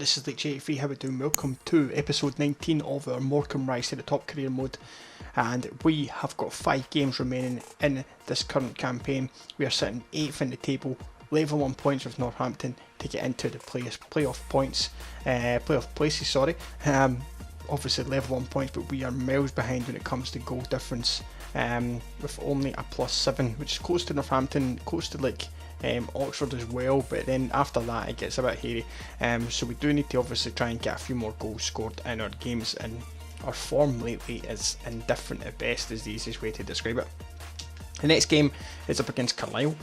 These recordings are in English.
this is Leech 83, how we doing? Welcome to episode 19 of our Morecambe Rise to the Top career mode, and we have got 5 games remaining in this current campaign. We are sitting 8th in the table, level 1 points with Northampton to get into the playoff places. Obviously level 1 points, but we are miles behind when it comes to goal difference, with only a +7, which is close to Northampton, close to Oxford as well, but then after that it gets a bit hairy. So we do need to obviously try and get a few more goals scored in our games, and our form lately is indifferent at best, is the easiest way to describe it. The next game is up against Carlisle,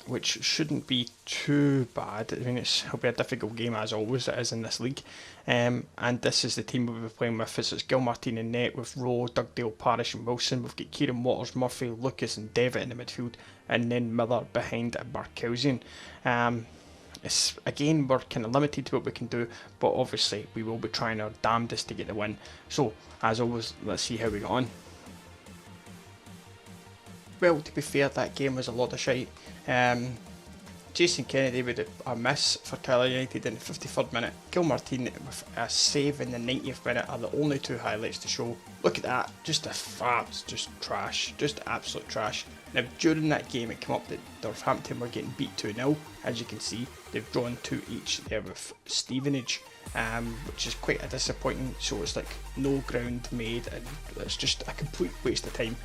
which shouldn't be too bad. I mean, it'll be a difficult game as always it is in this league, and this is the team we'll be playing with. So it's Gilmartin in net with Rowe, Dugdale, Parrish and Wilson. We've got Kieran Waters, Murphy, Lucas and Devitt in the midfield, and then Miller behind Barkowskian. It's again, we're kind of limited to what we can do, but obviously we will be trying our damnedest to get the win. So as always, let's see how we get on. Well, to be fair, that game was a lot of shite. Jason Kennedy with a miss for Carlisle United in the 53rd minute. Gilmartin with a save in the 90th minute are the only two highlights to show. Look at that, just a farce, just trash, just absolute trash. Now during that game it came up that Northampton were getting beat 2-0. As you can see, they've drawn 2 each there with Stevenage, which is quite a disappointing. So it's like no ground made, and it's just a complete waste of time.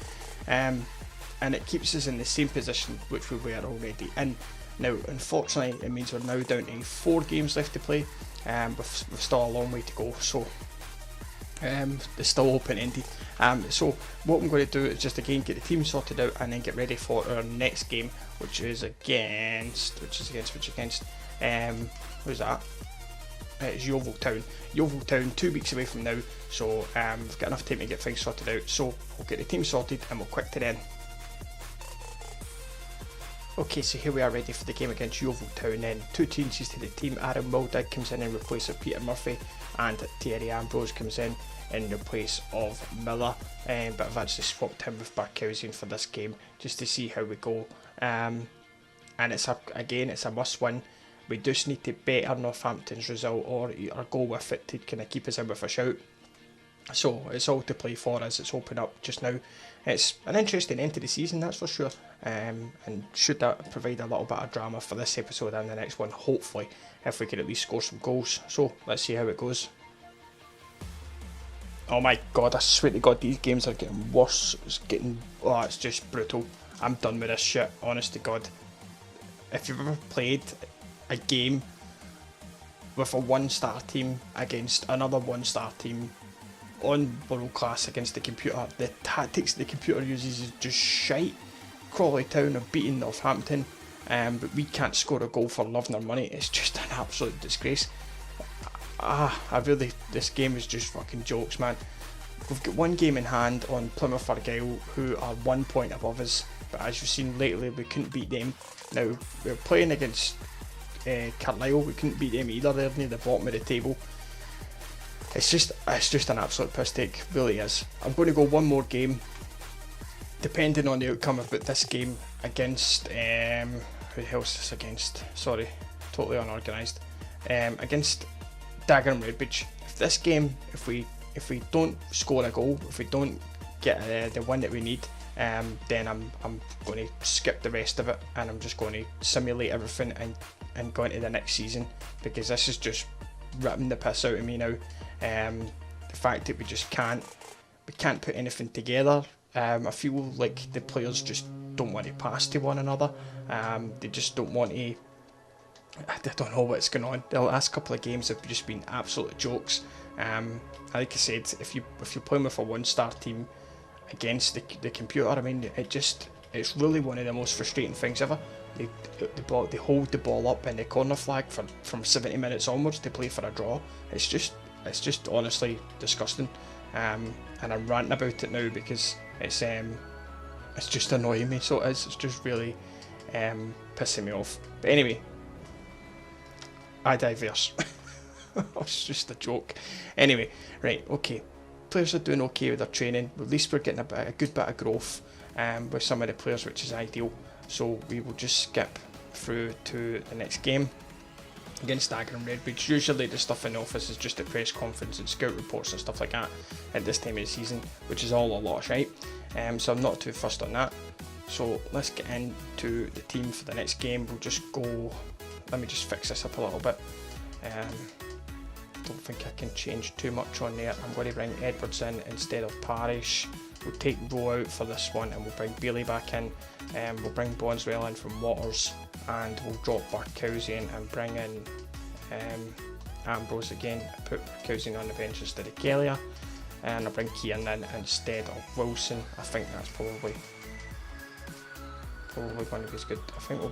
And it keeps us in the same position which we were already in. Now, unfortunately, it means we're now down to 4 games left to play, with still a long way to go, so it's still open-ended. So what I'm going to do is just again get the team sorted out and then get ready for our next game, which is against, who's that? It's Yeovil Town. Yeovil Town, 2 weeks away from now, so we've got enough time to get things sorted out. So we'll get the team sorted and we'll quick to the end. Okay, so here we are ready for the game against Yeovil Town. Then 2 changes to the team. Aaron Wildig comes in replace of Peter Murphy, and Thierry Ambrose comes in place of Miller. But I've actually swapped him with Barkowskian for this game just to see how we go. And it's a must win. We just need to better Northampton's result or go with it to kind of keep us in with a shout. So it's all to play for as it's open up just now. It's an interesting end to the season, that's for sure, and should that provide a little bit of drama for this episode and the next one, hopefully, if we can at least score some goals. So let's see how it goes. Oh my god, I swear to god, these games are getting worse. It's just brutal. I'm done with this shit, honest to god. If you've ever played a game with a 1-star team against another 1-star team on world class against the computer, the tactics the computer uses is just shite. Crawley Town have beaten Northampton, but we can't score a goal for love nor money. It's just an absolute disgrace. This game is just fucking jokes, man. We've got 1 game in hand on Plymouth Argyle, who are 1 point above us, but as you've seen lately, we couldn't beat them. Now we're playing against Carlisle. We couldn't beat them either. They're near the bottom of the table. It's just an absolute piss take, really is. I'm going to go 1 more game, depending on the outcome of this game against, who else is this against? Sorry, totally unorganised. Against Dagenham Redbridge. If this game, if we don't score a goal, if we don't get the win that we need, then I'm going to skip the rest of it, and I'm just going to simulate everything and go into the next season, because this is just ripping the piss out of me now. The fact that we can't put anything together. I feel like the players just don't want to pass to one another. They just don't want to. I don't know what's going on. The last couple of games have just been absolute jokes. Like I said, if you're playing with a 1-star team against the computer, I mean, it's really one of the most frustrating things ever. They hold the ball up in the corner flag from 70 minutes onwards to play for a draw. It's just honestly disgusting, and I'm ranting about it now because it's just annoying me. So it's just really pissing me off. But anyway, I digress. It's just a joke. Anyway, right, okay. Players are doing okay with their training. At least we're getting a good bit of growth with some of the players, which is ideal. So we will just skip through to the next game. against Dagger and Redbridge. Usually the stuff in the office is just at press conference and scout reports and stuff like that at this time of the season, which is all a lot of shite. So I'm not too fussed on that. So let's get into the team for the next game. We'll just go, let me just fix this up a little bit. Don't think I can change too much on there. I'm going to bring Edwards in instead of Parish. We'll take Rowe out for this one and we'll bring Bailey back in. We'll bring Bonswell in from Waters and we'll drop Barkowski in and bring in Ambrose again. Put Barkowski on the bench instead of Kelly, and I'll bring Kieran in instead of Wilson. I think that's probably going to be as good. I think we'll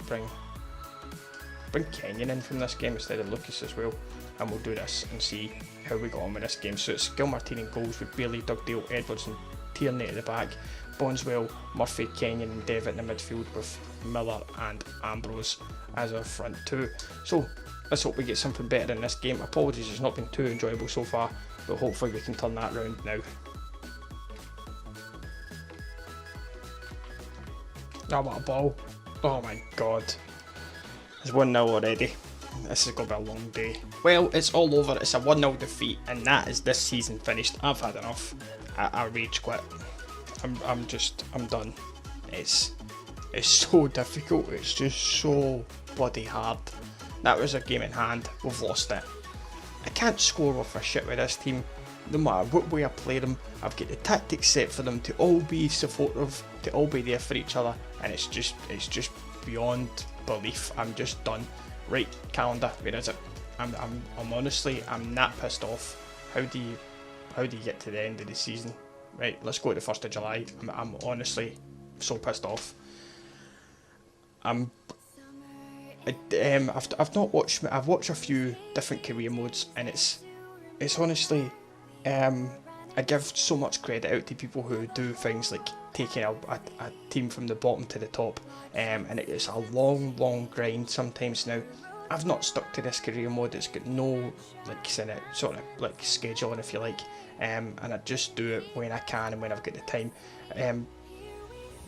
bring Kenyon in from this game instead of Lucas as well, and we'll do this and see how we got on with this game. So it's Gilmartin in goals with Bailey, Dugdale, Edwards and Tierney at the back, Bonswell, Murphy, Kenyon and Devitt in the midfield with Miller and Ambrose as our front two. So let's hope we get something better in this game. Apologies, it's not been too enjoyable so far, but hopefully we can turn that round now. Oh, what a ball. Oh my god. It's 1-0 already. This is going to be a long day. Well, it's all over. It's a 1-0 defeat, and that is this season finished. I've had enough. I rage quit. I'm done. It's so difficult. It's just so bloody hard. That was a game in hand. We've lost it. I can't score off a shit with this team. No matter what way I play them, I've got the tactics set for them to all be supportive, to all be there for each other, and it's just beyond belief. I'm just done. Right, calendar, where is it? I'm honestly, I'm that pissed off. How do you get to the end of the season? Right, let's go to the 1st of July. I'm honestly so pissed off. I've not watched. I've watched a few different career modes, and it's honestly, I give so much credit out to people who do things like taking a team from the bottom to the top, and it's a long grind sometimes now. I've not stuck to this career mode. It's got no sort of like scheduling, if you like, and I just do it when I can and when I've got the time.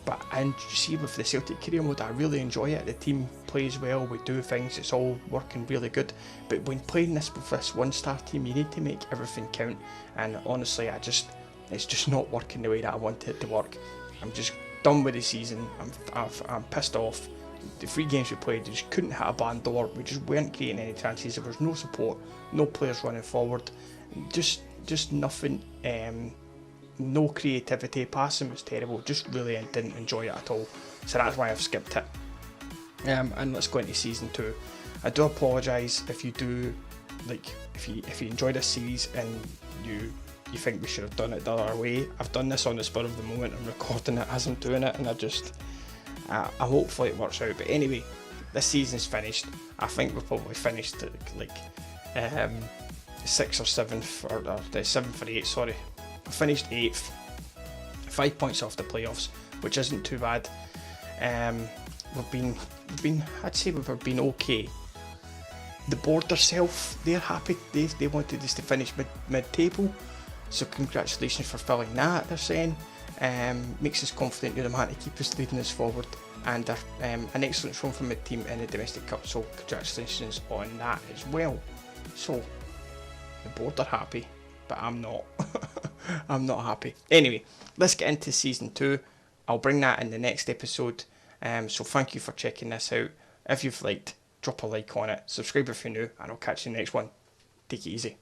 But you see, with the Celtic career mode, I really enjoy it. The team plays well, we do things, it's all working really good. But when playing this with this 1-star team, you need to make everything count. And honestly, it's just not working the way that I want it to work. I'm just done with the season. I'm pissed off. The 3 games we played, we just couldn't hit a barn door. We just weren't creating any chances. There was no support, no players running forward, just nothing. No creativity. Passing was terrible. Just really didn't enjoy it at all. So that's why I've skipped it. And let's go into season 2. I do apologise if you do, if you enjoy this series and you think we should have done it the other way. I've done this on the spur of the moment. I'm recording it as I'm doing it, and I hopefully it works out. But anyway, this season's finished. I think we've probably finished at 6th or 7th, or 7th or 8th, sorry. I finished 8th, 5 points off the playoffs, which isn't too bad. We've been, I'd say we've been okay. The board themselves, they're happy. They wanted us to finish mid-table, so congratulations for filling that, they're saying. Makes us confident you're the man to keep us leading us forward, and an excellent run from the team in the Domestic Cup, so congratulations on that as well. So the board are happy, but I'm not. I'm not happy. Anyway, let's get into season 2. I'll bring that in the next episode. So thank you for checking this out. If you've liked, drop a like on it, subscribe if you're new, and I'll catch you in the next one. Take it easy.